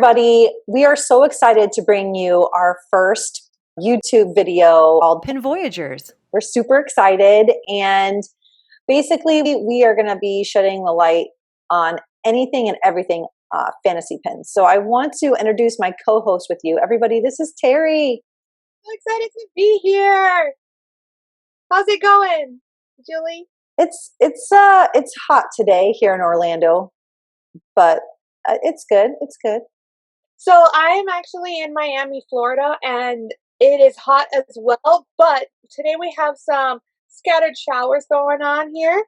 everybody. We are so excited to bring you our first YouTube video called Pin Voyagers. We're super excited, and basically we are going to be shedding the light on anything and everything fantasy pins. So I want to introduce my co-host with you. Everybody, this is Teri. So excited to be here. How's it going, Julie? It's hot today here in Orlando, but it's good. It's good. So I am actually in Miami, Florida, and it is hot as well. But today we have some scattered showers going on here.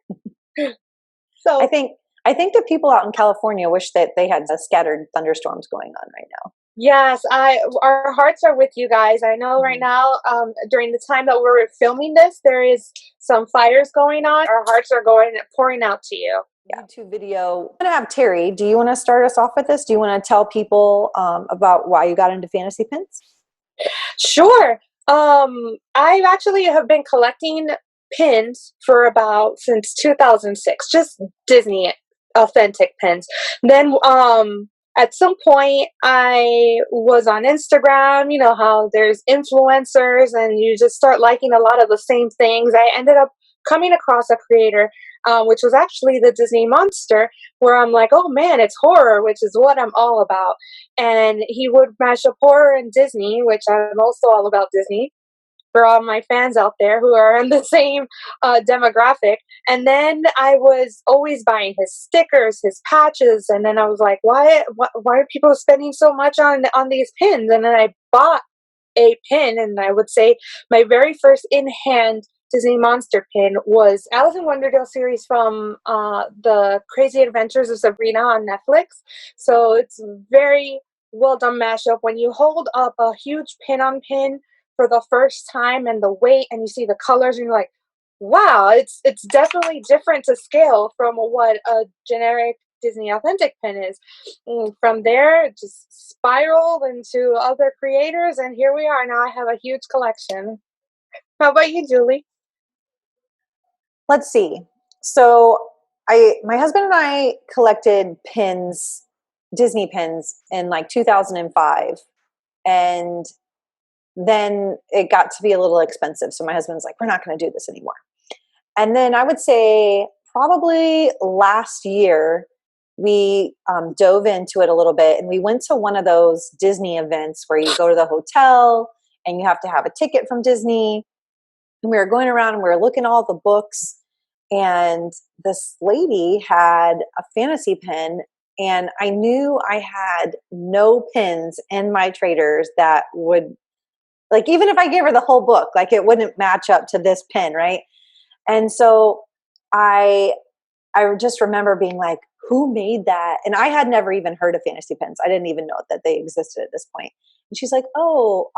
So I think the people out in California wish that they had scattered thunderstorms going on right now. yes, our hearts are with you guys. I know right now, during the time that we're filming this, there is some fires going on. Our hearts are pouring out to you. YouTube video. I'm going to have Teri. Do you want to start us off with this? Do you want to tell people about why you got into fantasy pins? Sure. I actually have been collecting pins for since 2006, just Disney authentic pins. Then at some point I was on Instagram, you know how there's influencers and you just start liking a lot of the same things. I ended up coming across a creator, which was actually the Disney Monster, where I'm like, oh man, it's horror, which is what I'm all about. And he would mash up horror and Disney, which I'm also all about Disney, for all my fans out there who are in the same demographic. And then I was always buying his stickers, his patches, and then I was like, why are people spending so much on these pins? And then I bought a pin, and I would say my very first in-hand Disney Monster pin was Alice in Wonderdale series from the Crazy Adventures of Sabrina on Netflix. So it's very well done mashup. When you hold up a huge pin-on-pin for the first time and the weight and you see the colors and you're like, wow, it's definitely different to scale from what a generic Disney authentic pin is. And from there, it just spiraled into other creators, and here we are. Now I have a huge collection. How about you, Julie? Let's see. So my husband and I collected pins, Disney pins, in like 2005, and then it got to be a little expensive. So my husband's like, we're not going to do this anymore. And then I would say probably last year, we dove into it a little bit, and we went to one of those Disney events where you go to the hotel and you have to have a ticket from Disney. And we were going around and we were looking at all the books, and this lady had a fantasy pin, and I knew I had no pins in my traders that would, like, even if I gave her the whole book, like, it wouldn't match up to this pin, right? And so I just remember being like, who made that? And I had never even heard of fantasy pins. I didn't even know that they existed at this point. And she's like, oh,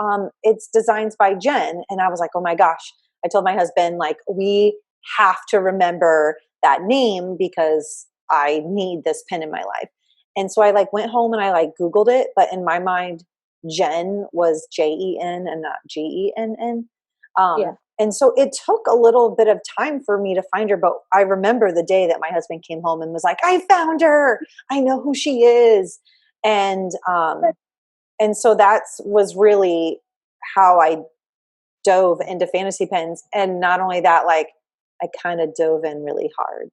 it's designs by Jen. And I was like, oh my gosh. I told my husband, like, we have to remember that name because I need this pin in my life. And so I like went home and I like Googled it, but in my mind, Jen was Jen and not Genn. Yeah. And so it took a little bit of time for me to find her, but I remember the day that my husband came home and was like, I found her. I know who she is. And so that was really how I dove into fantasy pins. And not only that, like, I kind of dove in really hard.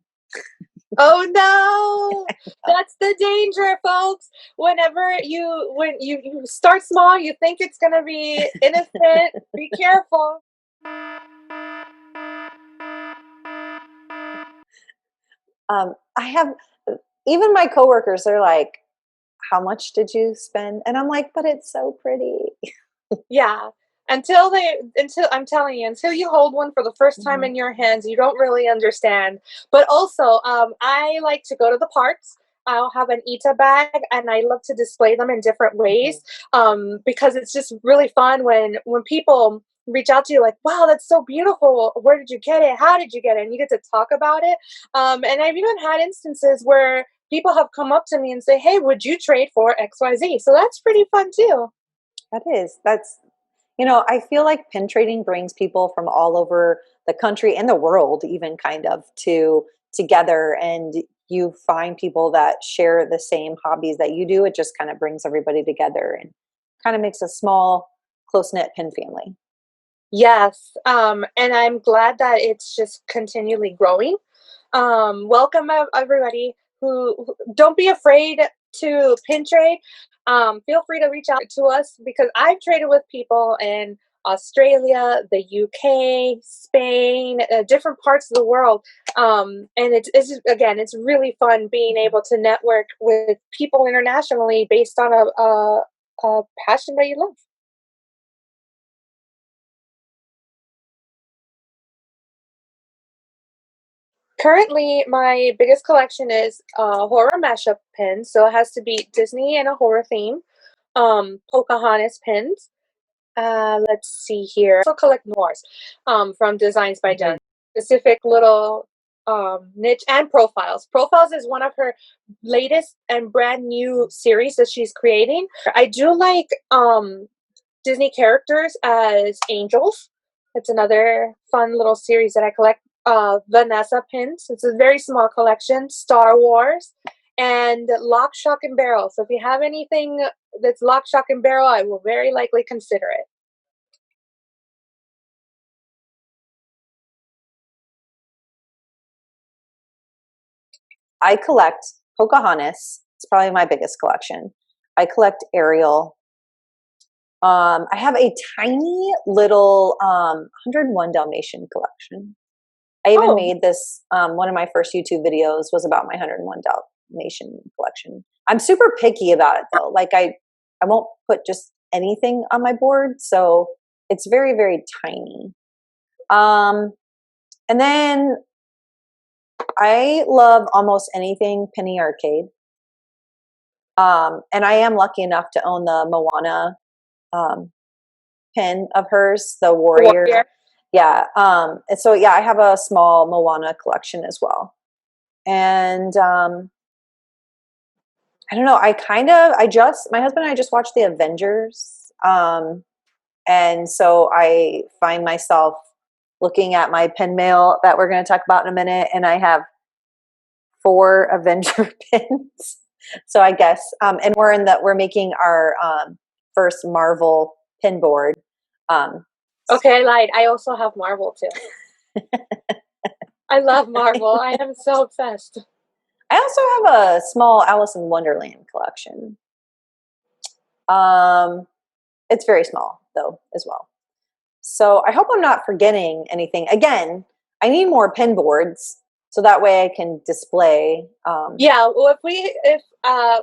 Oh no, that's the danger, folks. When you start small, you think it's gonna be innocent. Be careful. I have, even my coworkers, they're like, how much did you spend? And I'm like, but it's so pretty. Yeah. Until I'm telling you, until you hold one for the first time in your hands, you don't really understand. But also, I like to go to the parks. I'll have an Ita bag, and I love to display them in different ways, because it's just really fun when people reach out to you like, wow, that's so beautiful. Where did you get it? How did you get it? And you get to talk about it. And I've even had instances where people have come up to me and say, hey, would you trade for XYZ? So that's pretty fun too. That's, you know, I feel like pin trading brings people from all over the country and the world even kind of together. And you find people that share the same hobbies that you do, it just kind of brings everybody together and kind of makes a small, close-knit pin family. Yes, and I'm glad that it's just continually growing. Welcome everybody who don't be afraid to pin trade. Feel free to reach out to us because I've traded with people in Australia, the UK, Spain, different parts of the world. And it's just, again, it's really fun being able to network with people internationally based on a passion that you love. Currently, my biggest collection is horror mashup pins, so it has to be Disney and a horror theme. Pocahontas pins. Let's see here. I also collect noirs from Designs by Jen. Specific little niche and profiles. Profiles is one of her latest and brand new series that she's creating. I do like Disney characters as angels. It's another fun little series that I collect. Vanessa pins. It's a very small collection. Star Wars and Lock, Shock, and Barrel. So if you have anything that's Lock, Shock, and Barrel, I will very likely consider it. I collect Pocahontas. It's probably my biggest collection. I collect Ariel. I have a tiny little 101 Dalmatian collection. I even made this, one of my first YouTube videos was about my 101 Dalmatian collection. I'm super picky about it though. Like I won't put just anything on my board. So it's very, very tiny. And then I love almost anything Penny Arcade. And I am lucky enough to own the Moana pin of hers, the warrior. Yeah. And so yeah, I have a small Moana collection as well. And I don't know, my husband and I just watched the Avengers. And so I find myself looking at my pin mail that we're going to talk about in a minute, and I have 4 Avenger pins. So I guess, and we're making our first Marvel pin board. Okay, I lied. I also have Marvel too. I love Marvel. I am so obsessed. I also have a small Alice in Wonderland collection. It's very small though as well. So I hope I'm not forgetting anything. Again, I need more pin boards so that way I can display. Yeah, well, if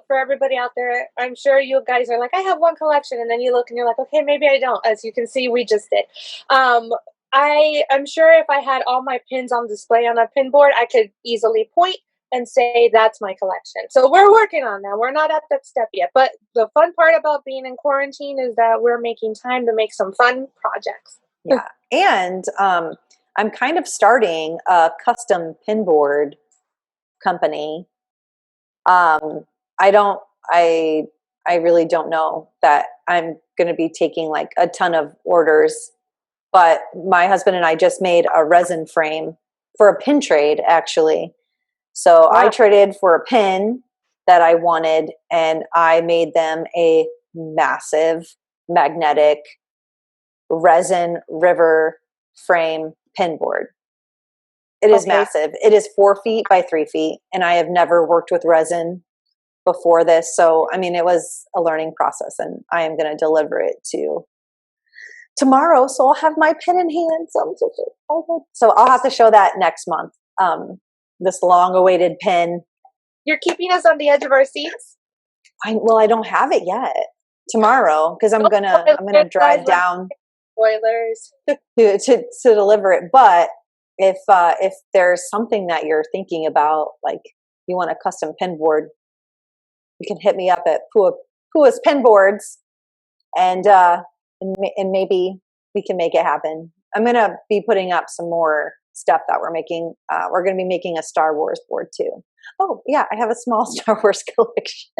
for everybody out there, I'm sure you guys are like, I have one collection, and then you look and you're like, okay, maybe I don't. As you can see, we just did. I'm sure if I had all my pins on display on a pin board, I could easily point and say that's my collection. So we're working on that. We're not at that step yet. But the fun part about being in quarantine is that we're making time to make some fun projects. Yeah. And I'm kind of starting a custom pin board company. I really don't know that I'm going to be taking like a ton of orders, but my husband and I just made a resin frame for a pin trade actually. So I traded for a pin that I wanted, and I made them a massive magnetic resin river frame pin board. It is massive. It is 4 feet by 3 feet, and I have never worked with resin before this. So, I mean, it was a learning process, and I am going to deliver it to tomorrow. So I'll have my pin in hand. So I'll have to show that next month. This long-awaited pin. You're keeping us on the edge of our seats? I don't have it yet. Tomorrow, because I'm gonna drive down spoilers to deliver it. But if there's something that you're thinking about, like you want a custom pin board, you can hit me up at Pua's Pin Boards, and maybe we can make it happen. I'm gonna be putting up some more stuff that we're making. We're gonna be making a Star Wars board too. Oh yeah, I have a small Star Wars collection.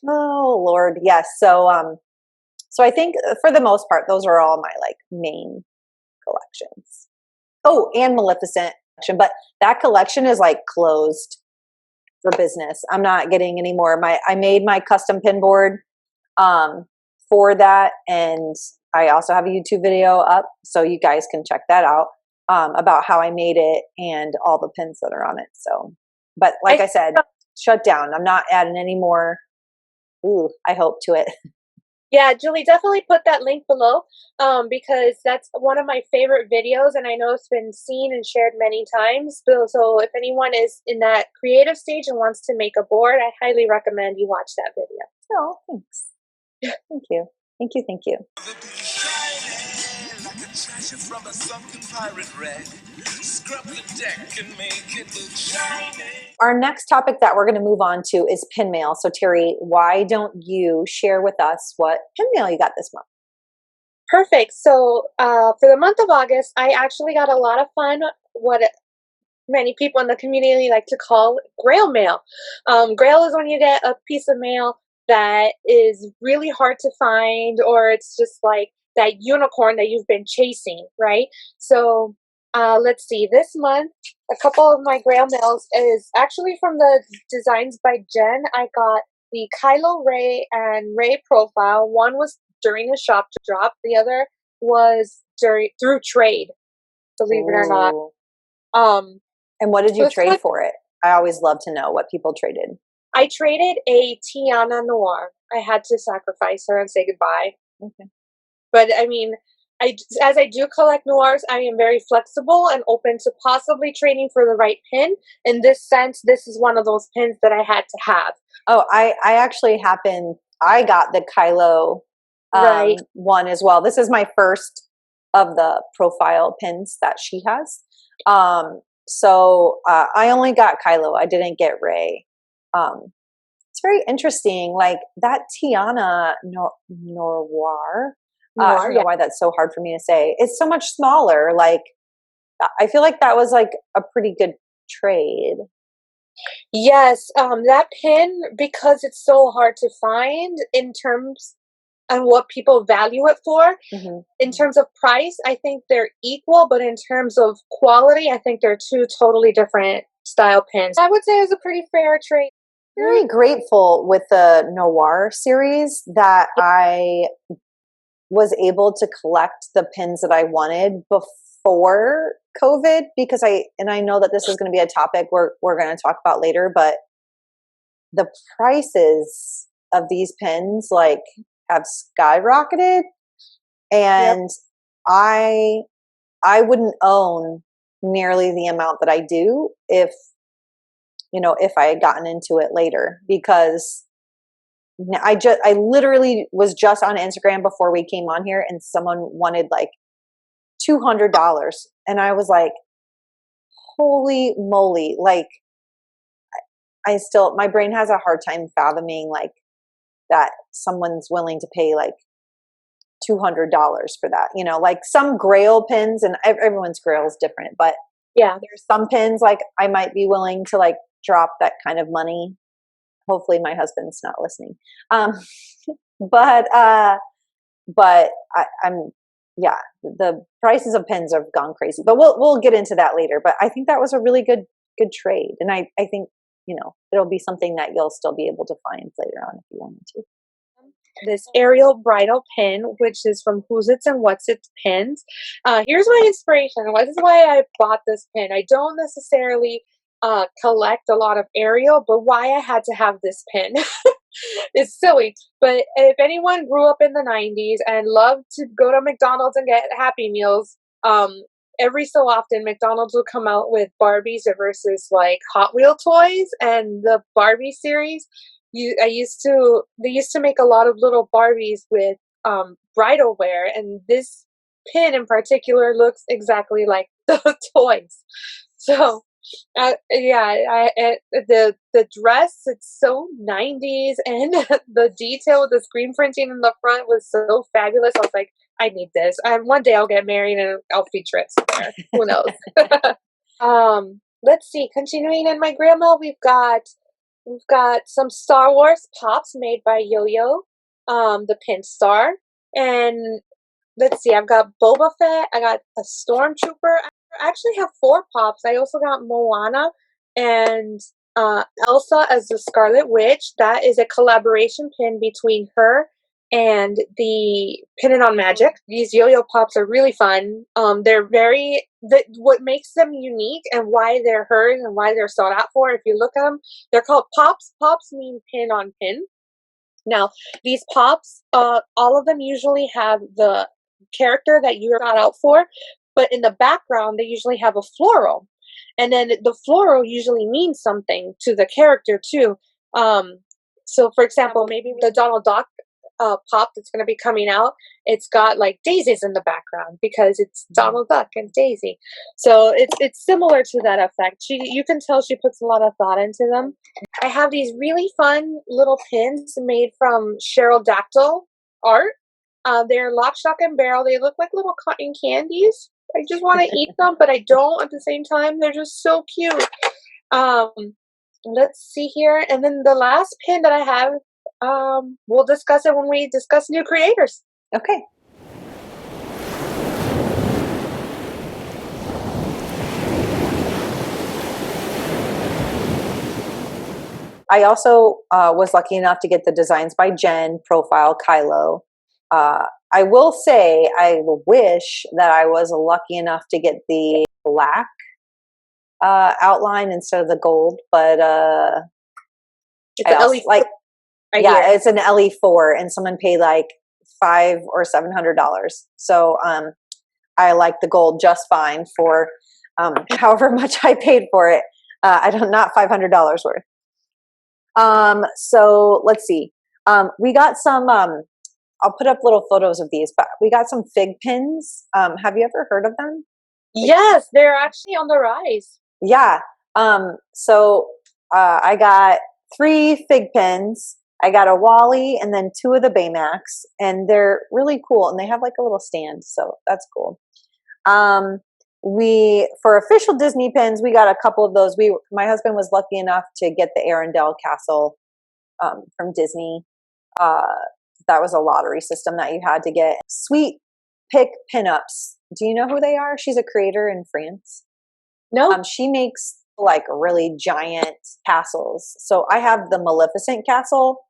Oh Lord, yes. So I think for the most part, those are all my like main collections. Oh, and Maleficent. but that collection is like closed for business. I'm not getting any more. I made my custom pin board for that, and I also have a YouTube video up, so you guys can check that out about how I made it and all the pins that are on it. So, but like I said, shut down. I'm not adding any more. I hope to it. Yeah, Julie, definitely put that link below because that's one of my favorite videos, and I know it's been seen and shared many times. So if anyone is in that creative stage and wants to make a board, I highly recommend you watch that video. Oh, thanks. Thank you. Thank you. Thank you. Our next topic that we're going to move on to is pin mail. So Teri, why don't you share with us what pin mail you got this month? Perfect. So for the month of August, I actually got a lot of fun, what many people in the community like to call grail mail. Grail is when you get a piece of mail that is really hard to find, or it's just like that unicorn that you've been chasing, right? So let's see, this month, a couple of my grail mails is actually from the Designs by Jen. I got the Kylo Ray and Ray profile. One was during the shop drop. The other was through trade, believe it or not. And what did you trade for it? I always love to know what people traded. I traded a Tiana Noir. I had to sacrifice her and say goodbye. Okay. But I mean, as I do collect noirs, I am very flexible and open to possibly trading for the right pin. In this sense, this is one of those pins that I had to have. Oh, I actually I got the Kylo one as well. This is my first of the profile pins that she has. So I only got Kylo. I didn't get Ray. It's very interesting. Like that Tiana Noir. I don't know why that's so hard for me to say. It's so much smaller. Like I feel like that was like a pretty good trade. Yes, that pin, because it's so hard to find in terms and what people value it for. In terms of price, I think they're equal, but in terms of quality, I think they're two totally different style pins. I would say it was a pretty fair trade. Very grateful with the Noir series that I was able to collect the pins that I wanted before COVID, because I know that this is going to be a topic we're going to talk about later, but the prices of these pins like have skyrocketed, and I wouldn't own nearly the amount that I do if I had gotten into it later, because I literally was just on Instagram before we came on here, and someone wanted like $200, and I was like, holy moly. Like my brain has a hard time fathoming like that someone's willing to pay like $200 for that, like some grail pins, and everyone's grail is different, but yeah, there's some pins like I might be willing to like drop that kind of money. Hopefully my husband's not listening. But the prices of pins have gone crazy, but we'll get into that later. But I think that was a really good trade. And I think, it'll be something that you'll still be able to find later on if you wanted to. This Ariel bridal pin, which is from Who's It's and What's It's Pins. Here's my inspiration. This is why I bought this pin. I don't necessarily collect a lot of Ariel, but why I had to have this pin is silly. But if anyone grew up in the 90s and loved to go to McDonald's and get Happy Meals, every so often McDonald's will come out with Barbies versus like Hot Wheel toys, and the Barbie series. They used to make a lot of little Barbies with bridal wear, and this pin in particular looks exactly like the toys. So the dress, it's so 90s, and the detail with the screen printing in the front was so fabulous. I was like, I need this. One day I'll get married and I'll feature it somewhere. Who knows? Let's see. Continuing in my grandma, we've got some Star Wars pops made by Yo-Yo, the pin star, and let's see. I've got Boba Fett. I got a Stormtrooper. I actually have 4 pops. I also got Moana and Elsa as the Scarlet Witch. That is a collaboration pin between her and the Pin It on Magic. These yo-yo pops are really fun. They're what makes them unique and why they're hers and why they're sought out for. If you look at them, they're called pops. Pops mean pin on pin. Now, these pops, all of them usually have the character that you're not out for, but in the background, they usually have a floral. And then the floral usually means something to the character, too. So, for example, maybe the Donald Duck pop that's going to be coming out, it's got like daisies in the background because it's Donald Duck and Daisy. So it's similar to that effect. You can tell she puts a lot of thought into them. I have these really fun little pins made from Cheryl Dactyl art. They're lock, stock, and barrel. They look like little cotton candies. I just want to eat them, but I don't at the same time. They're just so cute. Let's see here. And then the last pin that I have, we'll discuss it when we discuss new creators. Okay. I also was lucky enough to get the Designs by Jen profile Kylo. I will say I wish that I was lucky enough to get the black outline instead of the gold, but it's an LE4 right yeah, here. it's an LE4, and someone paid like $500 or $700. So I like the gold just fine for however much I paid for it. I don't not $500 worth. So let's see. We got some. I'll put up little photos of these, but we got some fig pins. Have you ever heard of them? Yes, they're actually on the rise. Yeah. So I got 3 fig pins. I got a Wally and then 2 of the Baymax, and they're really cool. And they have like a little stand, so that's cool. For official Disney pins, we got a couple of those. My husband was lucky enough to get the Arendelle Castle from Disney. That was a lottery system that you had to get. Sweet Pick Pinups. Do you know who they are? She's a creator in France. No. She makes like really giant castles. So I have the Maleficent castle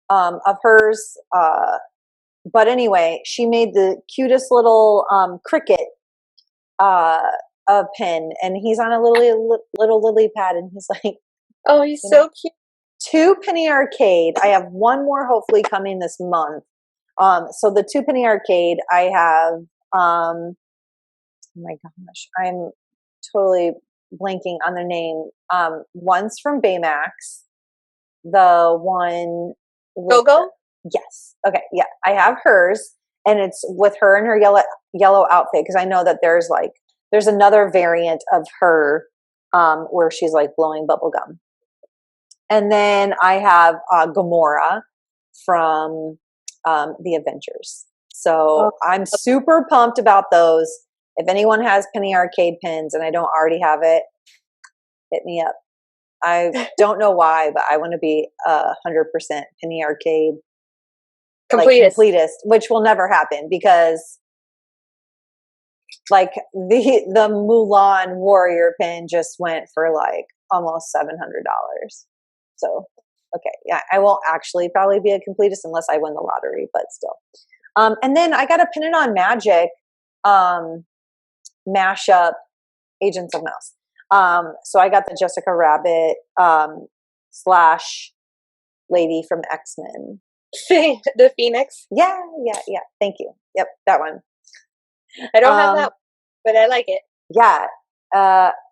of hers. But anyway, she made the cutest little cricket pin, and he's on a little lily pad, and he's like, oh, he's so cute. 2 Penny Arcade. I have one more hopefully coming this month. So the 2 Penny Arcade, I have, oh my gosh, I'm totally blanking on their name. One's from Baymax. The one. Go-Go? Yes. Okay. Yeah. I have hers, and it's with her in her yellow outfit, because I know that there's another variant of her where she's like blowing bubble gum. And then I have Gamora from the Avengers. So I'm super pumped about those. If anyone has Penny Arcade pins and I don't already have it, hit me up. I don't know why, but I want to be 100% Penny Arcade completist, which will never happen, because like the Mulan Warrior pin just went for like almost $700. So, okay, yeah, I won't actually probably be a completist unless I win the lottery, but still. And then I got a Pin It on Magic mashup Agents of Mouse. So I got the Jessica Rabbit / lady from X-Men. The Phoenix? Yeah. Thank you. Yep, that one. I don't have that, but I like it. Yeah.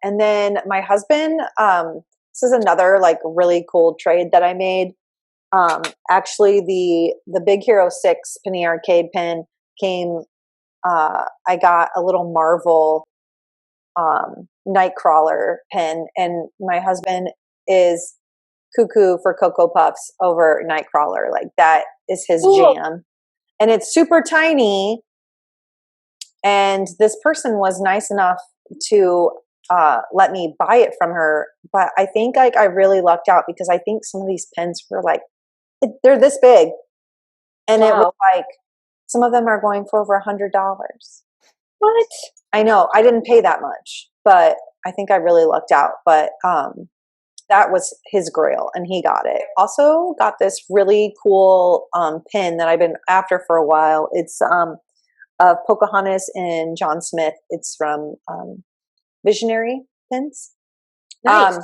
And then my husband, this is another like really cool trade that I made. Actually, the Big Hero 6 Penny Arcade pin came. I got a little Marvel Nightcrawler pin, and my husband is cuckoo for Cocoa Puffs over Nightcrawler. Like that is his jam, and it's super tiny. And this person was nice enough to let me buy it from her, but I think like I really lucked out, because I think some of these pins were like, they're this big, and it was like some of them are going for over $100. What? I know I didn't pay that much, but I think I really lucked out. But that was his grail, and he got it. Also got this really cool pin that I've been after for a while. It's of Pocahontas and John Smith. It's from Visionary Pins. Nice.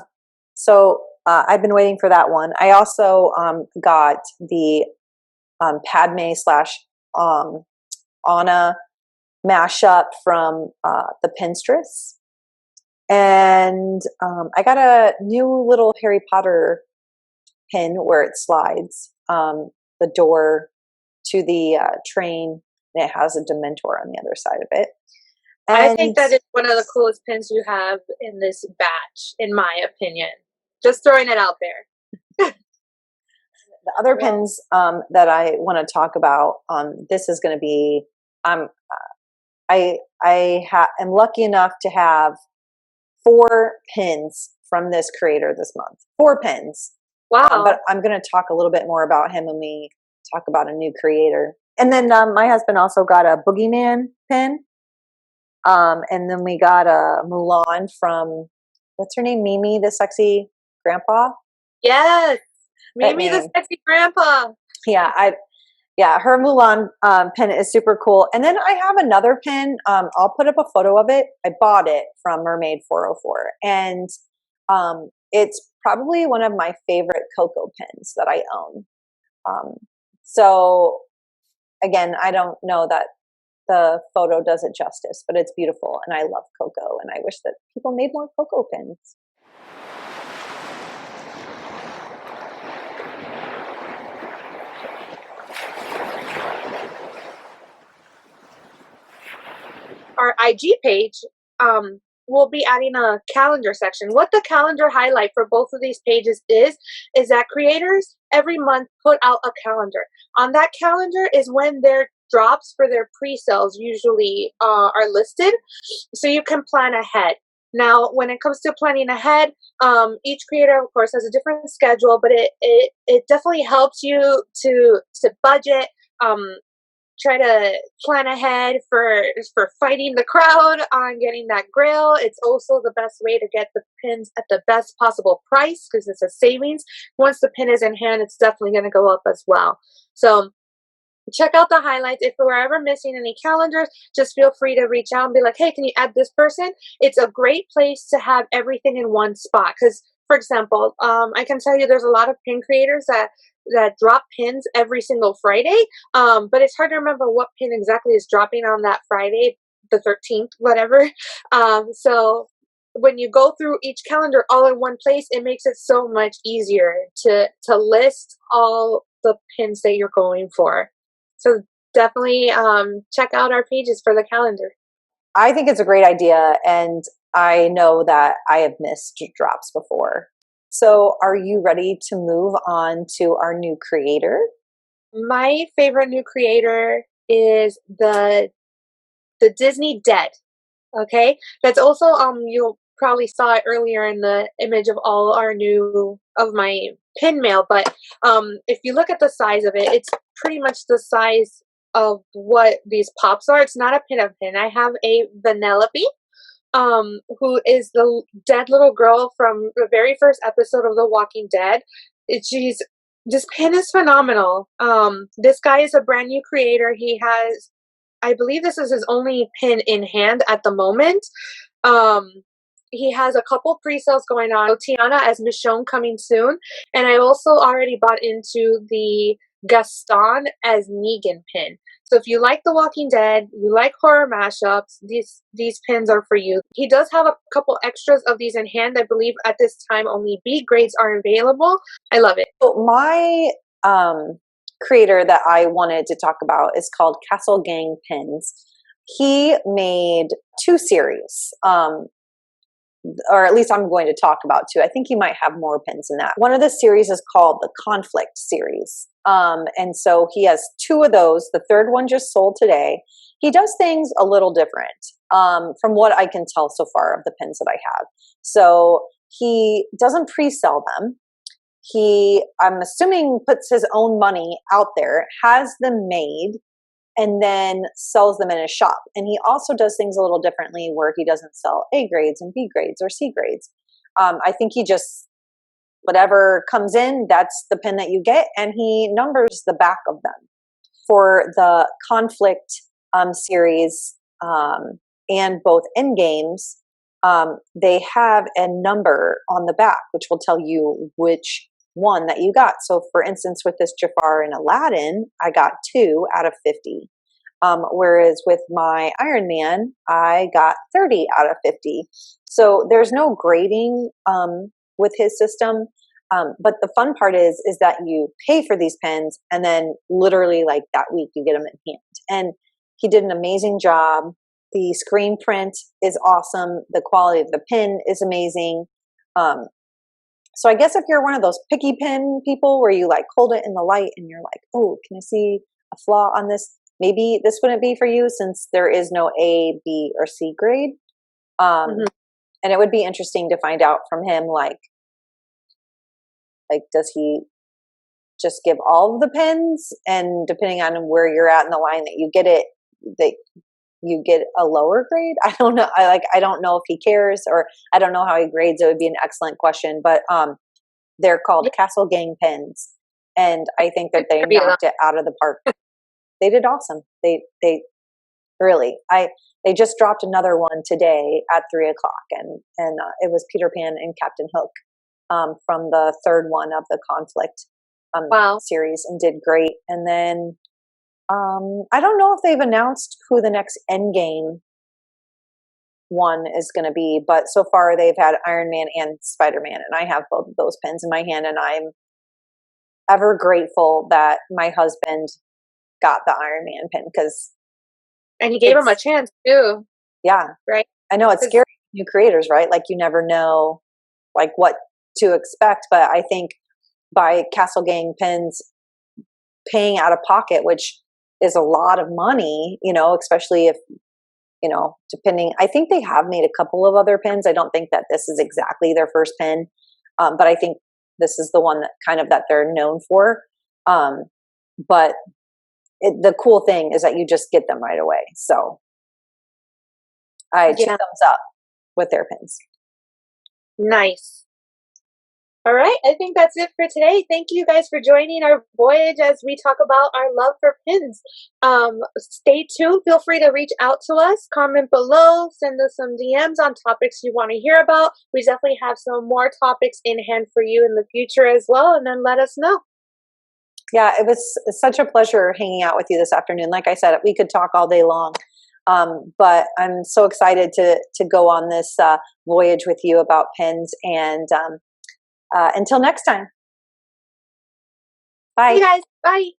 So I've been waiting for that one. I also got the Padme slash Anna mashup from the Pinstress. And I got a new little Harry Potter pin where it slides the door to the train, and it has a Dementor on the other side of it. And I think that is one of the coolest pins you have in this batch, in my opinion. Just throwing it out there. the other pins that I want to talk about, this is going to be, am lucky enough to have 4 pins from this creator this month. 4 pins. Wow. But I'm going to talk a little bit more about him when we talk about a new creator. And then my husband also got a Boogeyman pin. And then we got a Mulan from, what's her name? Mimi, the sexy grandpa? Yes. Mimi, the sexy grandpa. Yeah, her Mulan pin is super cool. And then I have another pin. I'll put up a photo of it. I bought it from Mermaid 404. And it's probably one of my favorite Coco pins that I own. So again, I don't know that the photo does it justice, but it's beautiful. And I love Coco. And I wish that people made more Coco pins. Our IG page, we'll be adding a calendar section. What the calendar highlight for both of these pages is that creators every month put out a calendar. On that calendar is when their drops for their pre-sales usually are listed, so you can plan ahead. Now, when it comes to planning ahead, each creator, of course, has a different schedule, but it definitely helps you to budget, try to plan ahead for fighting the crowd on getting that grail. It's also the best way to get the pins at the best possible price because it's a savings. Once the pin is in hand, it's definitely going to go up as well. So check out the highlights. If we're ever missing any calendars, just feel free to reach out and be like, hey, can you add this person? It's a great place to have everything in one spot. Because, for example, I can tell you there's a lot of pin creators that drop pins every single Friday, but it's hard to remember what pin exactly is dropping on that Friday, the 13th, whatever. So when you go through each calendar all in one place, it makes it so much easier to list all the pins that you're going for. So definitely check out our pages for the calendar. I think it's a great idea, and I know that I have missed drops before. So are you ready to move on to our new creator? My favorite new creator is the Disney Dead. Okay, that's also you'll probably saw it earlier in the image of all our of my pin mail, but if you look at the size of it, it's pretty much the size of what these pops are. It's not a pin. I have a Vanellope, who is the dead little girl from the very first episode of The Walking Dead. This pin is phenomenal. This guy is a brand new creator. He has, I believe this is his only pin in hand at the moment. He has a couple pre-sales going on. Tiana as Michonne coming soon. And I also already bought into the Gaston as Negan pin. So if you like The Walking Dead, you like horror mashups, these pins are for you. He does have a couple extras of these in hand. I believe at this time only B grades are available. I love it. So my creator that I wanted to talk about is called Castle Gang Pins. He made 2 series. Or at least I'm going to talk about 2. I think he might have more pins than that. One of the series is called the Conflict series. And so he has 2 of those. The 3rd one just sold today. He does things a little different from what I can tell so far of the pins that I have. So he doesn't pre-sell them. He, I'm assuming, puts his own money out there, has them made, and then sells them in his shop. And he also does things a little differently where he doesn't sell A grades and B grades or C grades. I think he just, whatever comes in, that's the pin that you get, and he numbers the back of them. For the Conflict series and both end games, they have a number on the back which will tell you which one that you got. So for instance, with this Jafar and Aladdin, I got 2 out of 50. Whereas with my Iron Man, I got 30 out of 50. So there's no grading with his system. But the fun part is that you pay for these pins, and then literally like that week you get them in hand. And he did an amazing job. The screen print is awesome. The quality of the pin is amazing. So I guess if you're one of those picky pin people where you like hold it in the light and you're like, oh, can I see a flaw on this? Maybe this wouldn't be for you since there is no A, B, or C grade. And it would be interesting to find out from him, like, does he just give all of the pins? And depending on where you're at in the line that you get it, that you get a lower grade? I don't know. I don't know if he cares, or I don't know how he grades. It would be an excellent question, but they're called Castle Gang pins, and I think that they knocked it out of the park. They did awesome. They really, they just dropped another one today at 3:00, and it was Peter Pan and Captain Hook from the third one of the Conflict series, and did great. And then I don't know if they've announced who the next Endgame one is going to be, but so far they've had Iron Man and Spider-Man, and I have both of those pins in my hand, and I'm ever grateful that my husband got the Iron Man pin, and he gave him a chance too. Yeah, right. I know it's scary for new creators, right? Like you never know, like what to expect. But I think by Castle Gang pins paying out of pocket, which is a lot of money, especially if, depending, I think they have made a couple of other pins. I don't think that this is exactly their first pin, but I think this is the one that they're known for. But the cool thing is that you just get them right away. So I 2 thumbs up with their pins. Nice. All right, I think that's it for today. Thank you guys for joining our voyage as we talk about our love for pins. Stay tuned. Feel free to reach out to us, comment below, send us some DMs on topics you want to hear about. We definitely have some more topics in hand for you in the future as well, and then let us know. Yeah, it was such a pleasure hanging out with you this afternoon. Like I said, we could talk all day long, but I'm so excited to go on this voyage with you about pins. And until next time. Bye. See you guys. Bye.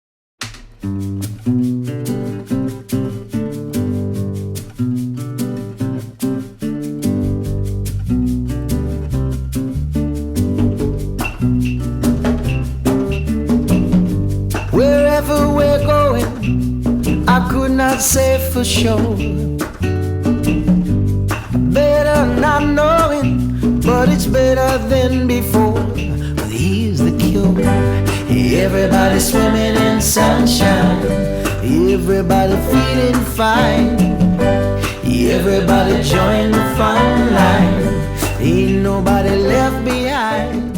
Wherever we're going, I could not say for sure. Better not knowing, but it's better than before. But here's the cure. Everybody swimming in sunshine, everybody feeling fine, everybody join the fun line, ain't nobody left behind.